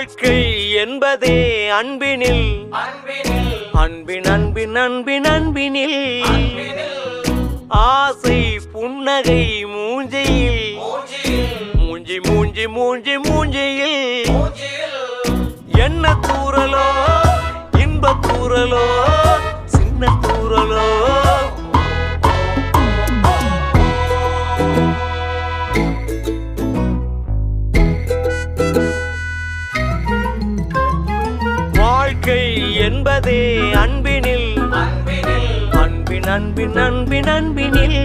வாழ்க்கை என்பதே அன்பினில் அன்பின் அன்பின் அன்பின் அன்பினில் ஆசை புன்னகை மூஞ்சையில் மூஞ்சி மூஞ்சி மூஞ்சி மூஞ்சியில் என்ன தூரலோ இன்ப தூரலோ சின்ன தூரலோ வாழ்க்கை என்பதே அன்பினில் அன்பின் அன்பின் அன்பின் அன்பினில்